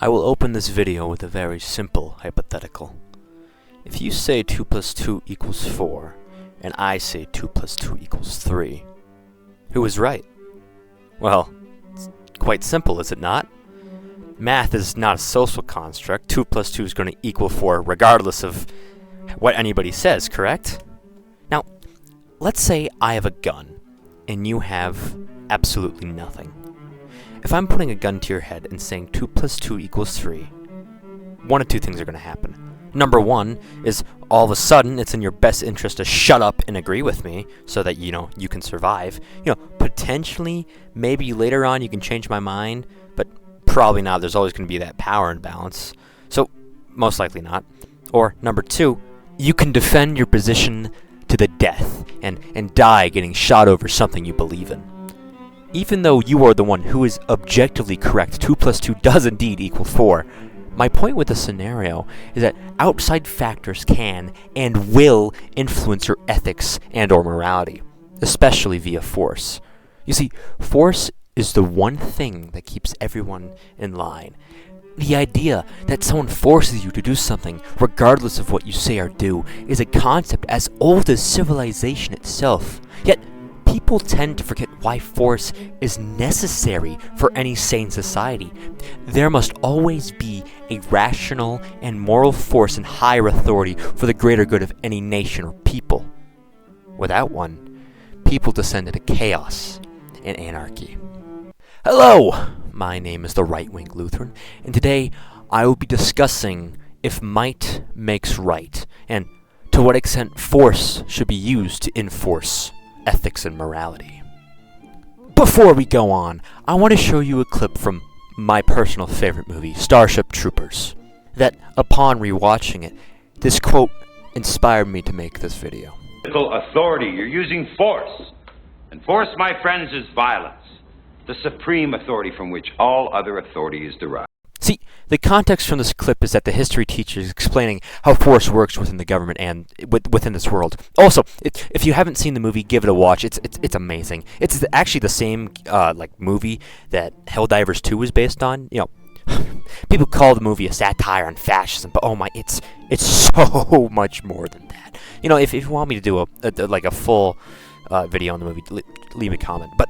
I will open this video with a very simple hypothetical. If you say 2 plus 2 equals 4, and I say 2 plus 2 equals 3, who is right? Well, it's quite simple, is it not? Math is not a social construct. 2 plus 2 is going to equal 4 regardless of what anybody says, correct? Now, let's say I have a gun, and you have absolutely nothing. If I'm putting a gun to your head and saying 2 plus 2 equals 3, one of two things are going to happen. Number one is all of a sudden it's in your best interest to shut up and agree with me so that, you can survive. Potentially, maybe later on you can change my mind, but probably not. There's always going to be that power imbalance. So, most likely not. Or, number two, you can defend your position to the death and die getting shot over something you believe in. Even though you are the one who is objectively correct, 2 plus 2 does indeed equal 4, my point with the scenario is that outside factors can and will influence your ethics and or morality, especially via force. You see, force is the one thing that keeps everyone in line. The idea that someone forces you to do something, regardless of what you say or do, is a concept as old as civilization itself. Yet, people tend to forget why force is necessary for any sane society. There must always be a rational and moral force and higher authority for the greater good of any nation or people. Without one, people descend into chaos and anarchy. Hello! My name is the Right-Wing Lutheran, and today I will be discussing if might makes right, and to what extent force should be used to enforce ethics and morality. Before we go on, I want to show you a clip from my personal favorite movie, Starship Troopers, that upon rewatching it, this quote inspired me to make this video. Authority, you're using force. And force, my friends, is violence, the supreme authority from which all other authority is derived. See, the context from this clip is that the history teacher is explaining how force works within the government and within this world. Also, if you haven't seen the movie, give it a watch. It's amazing. It's actually the same movie that Helldivers 2 was based on. People call the movie a satire on fascism, but it's so much more than that. If you want me to do a full video on the movie, leave a comment. But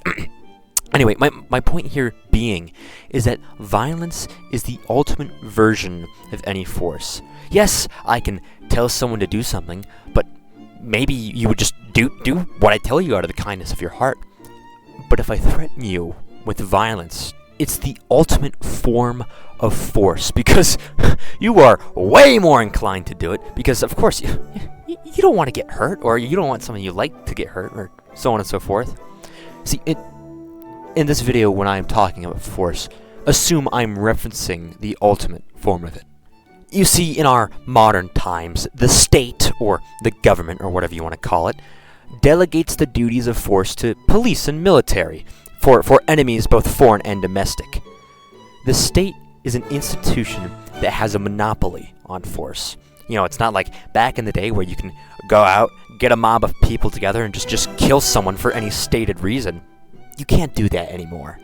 anyway, my point here being is that violence is the ultimate version of any force. Yes, I can tell someone to do something, but maybe you would just do what I tell you out of the kindness of your heart. But if I threaten you with violence, it's the ultimate form of force, because you are way more inclined to do it, because of course you don't want to get hurt, or you don't want someone you like to get hurt, or so on and so forth. See, in this video, when I am talking about force, assume I'm referencing the ultimate form of it. You see, in our modern times, the state, or the government, or whatever you want to call it, delegates the duties of force to police and military, for enemies both foreign and domestic. The state is an institution that has a monopoly on force. It's not like back in the day where you can go out, get a mob of people together, and just kill someone for any stated reason. You can't do that anymore.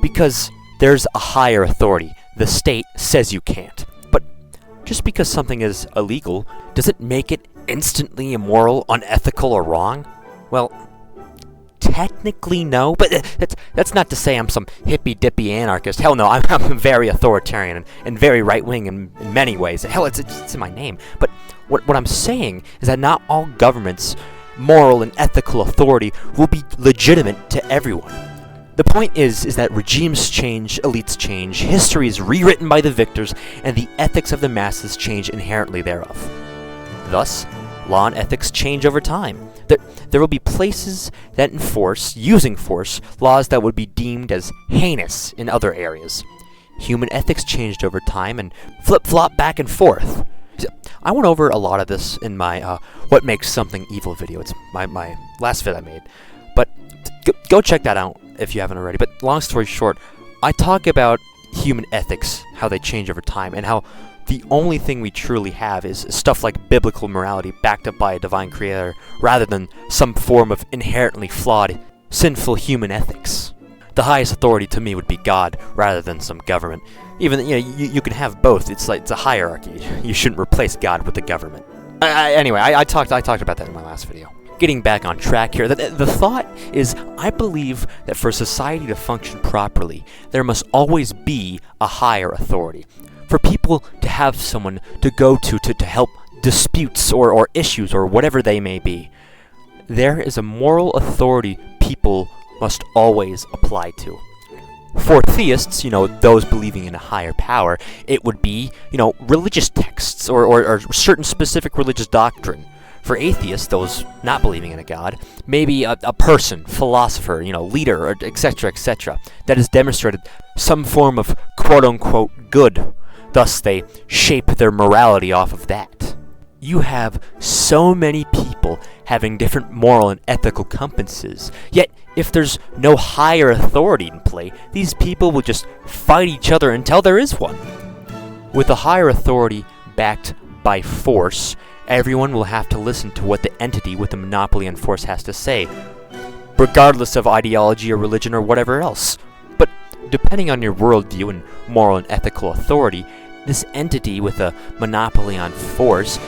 Because there's a higher authority. The state says you can't. But just because something is illegal, does it make it instantly immoral, unethical, or wrong? Well, technically no, but that's not to say I'm some hippy-dippy anarchist. Hell no, I'm very authoritarian and very right-wing in many ways. Hell, it's in my name. But what I'm saying is that not all governments' moral and ethical authority will be legitimate to everyone. The point is that regimes change, elites change, history is rewritten by the victors, and the ethics of the masses change inherently thereof. Thus, law and ethics change over time. There will be places that enforce, using force, laws that would be deemed as heinous in other areas. Human ethics changed over time and flip-flop back and forth. I went over a lot of this in my What Makes Something Evil video. It's my last vid I made. But go check that out if you haven't already. But long story short, I talk about human ethics, how they change over time, and how the only thing we truly have is stuff like biblical morality backed up by a divine creator, rather than some form of inherently flawed, sinful human ethics. the highest authority to me would be God rather than some government. Even, you can have both. It's a hierarchy. You shouldn't replace God with the government. Anyway, I talked about that in my last video. Getting back on track here, the thought is, I believe that for society to function properly, there must always be a higher authority. For people to have someone to go to help disputes or issues or whatever they may be, there is a moral authority people must always apply to. For theists, those believing in a higher power, it would be, religious texts or certain specific religious doctrine. For atheists, those not believing in a god, maybe a person, philosopher, leader, or etc., that has demonstrated some form of quote-unquote good. Thus, they shape their morality off of that. You have so many people having different moral and ethical compasses, yet if there's no higher authority in play, these people will just fight each other until there is one. With a higher authority backed by force, everyone will have to listen to what the entity with the monopoly on force has to say, regardless of ideology or religion or whatever else. But depending on your worldview and moral and ethical authority, this entity with a monopoly on force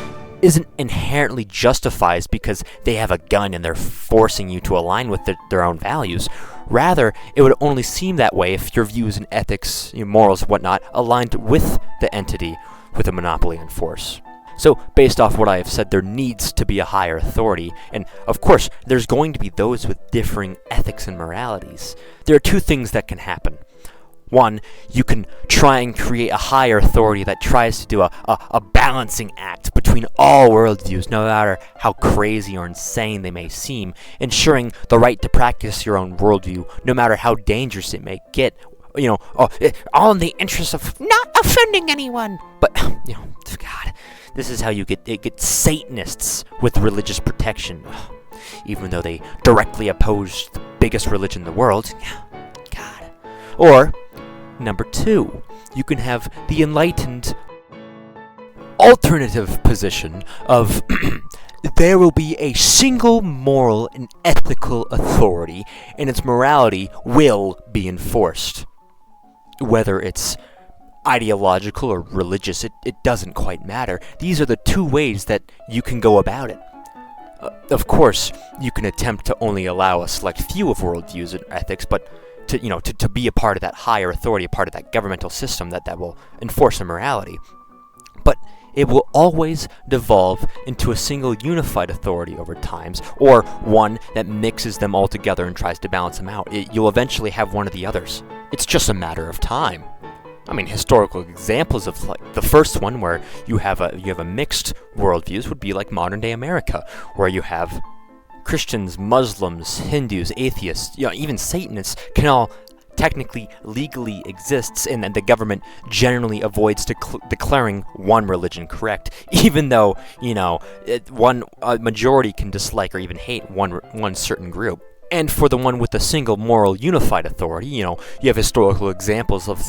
isn't inherently justified because they have a gun and they're forcing you to align with their own values. Rather, it would only seem that way if your views and ethics, morals, whatnot, aligned with the entity with a monopoly on force. So, based off what I have said, there needs to be a higher authority, and of course, there's going to be those with differing ethics and moralities. There are two things that can happen. One, you can try and create a higher authority that tries to do a balancing act between all worldviews, no matter how crazy or insane they may seem, ensuring the right to practice your own worldview, no matter how dangerous it may get, all in the interest of not offending anyone. But, God, this is how you get Satanists with religious protection, even though they directly oppose the biggest religion in the world. God. Or, number two, you can have the enlightened alternative position of there will be a single moral and ethical authority, and its morality will be enforced. Whether it's ideological or religious, it doesn't quite matter. These are the two ways that you can go about it. Of course, you can attempt to only allow a select few of worldviews and ethics, but to be a part of that higher authority, a part of that governmental system that will enforce a morality. But it will always devolve into a single unified authority over times, or one that mixes them all together and tries to balance them out. You'll eventually have one of the others. It's just a matter of time. I mean, historical examples of the first one where you have a mixed worldviews would be like modern day America, where you have Christians, Muslims, Hindus, atheists, even Satanists can all technically legally exists, and the government generally avoids declaring one religion correct, even though one majority can dislike or even hate one certain group. And for the one with a single moral unified authority, you have historical examples of,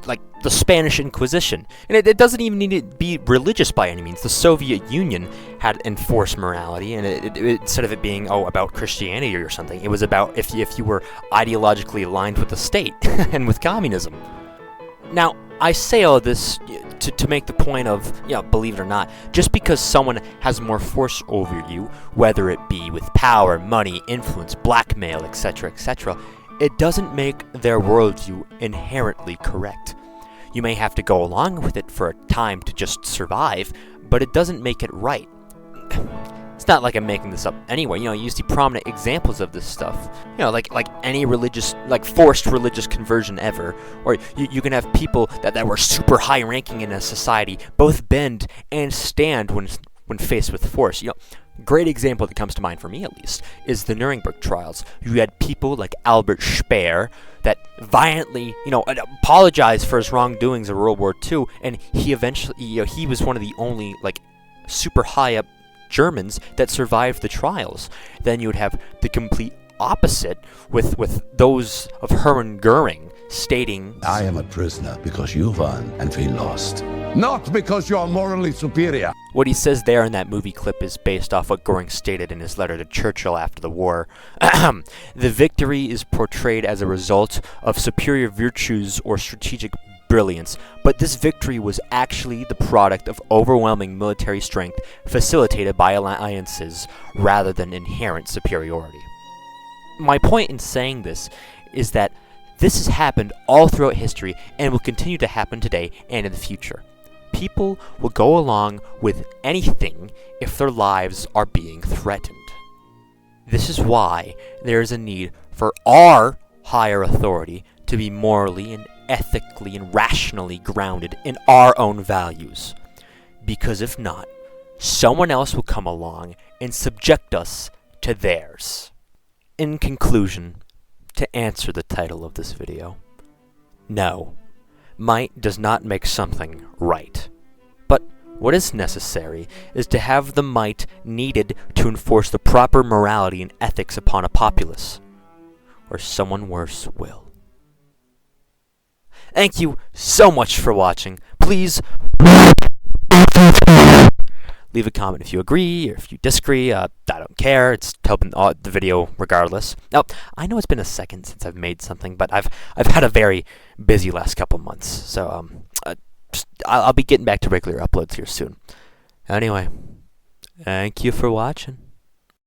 like, the Spanish Inquisition. And it doesn't even need to be religious by any means. The Soviet Union had enforced morality, and instead of it being, about Christianity or something, it was about if you were ideologically aligned with the state and with communism. Now, I say all this to make the point of, believe it or not, just because someone has more force over you, whether it be with power, money, influence, blackmail, etc., it doesn't make their worldview inherently correct. You may have to go along with it for a time to just survive, but it doesn't make it right. It's not like I'm making this up anyway. You see prominent examples of this stuff. Like any religious, forced religious conversion ever. Or you can have people that were super high ranking in a society both bend and stand when faced with force. Great example that comes to mind for me, at least, is the Nuremberg trials. You had people like Albert Speer that violently, apologized for his wrongdoings in World War II, and he eventually, he was one of the only, super high up Germans that survived the trials. Then you would have the complete opposite with those of Hermann Goering, stating, I am a prisoner because you won and we lost. Not because you are morally superior. what he says there in that movie clip is based off what Goring stated in his letter to Churchill after the war. The victory is portrayed as a result of superior virtues or strategic brilliance, but this victory was actually the product of overwhelming military strength facilitated by alliances rather than inherent superiority. My point in saying this is that this has happened all throughout history and will continue to happen today and in the future. People will go along with anything if their lives are being threatened. This is why there is a need for our higher authority to be morally and ethically and rationally grounded in our own values. Because if not, someone else will come along and subject us to theirs. In conclusion, to answer the title of this video, no, might does not make something right. But what is necessary is to have the might needed to enforce the proper morality and ethics upon a populace, or someone worse will. Thank you so much for watching. Please leave a comment if you agree or if you disagree. I don't care. It's helping the video regardless. Now, I know it's been a second since I've made something, but I've had a very busy last couple months, so I'll be getting back to regular uploads here soon. Anyway, thank you for watching.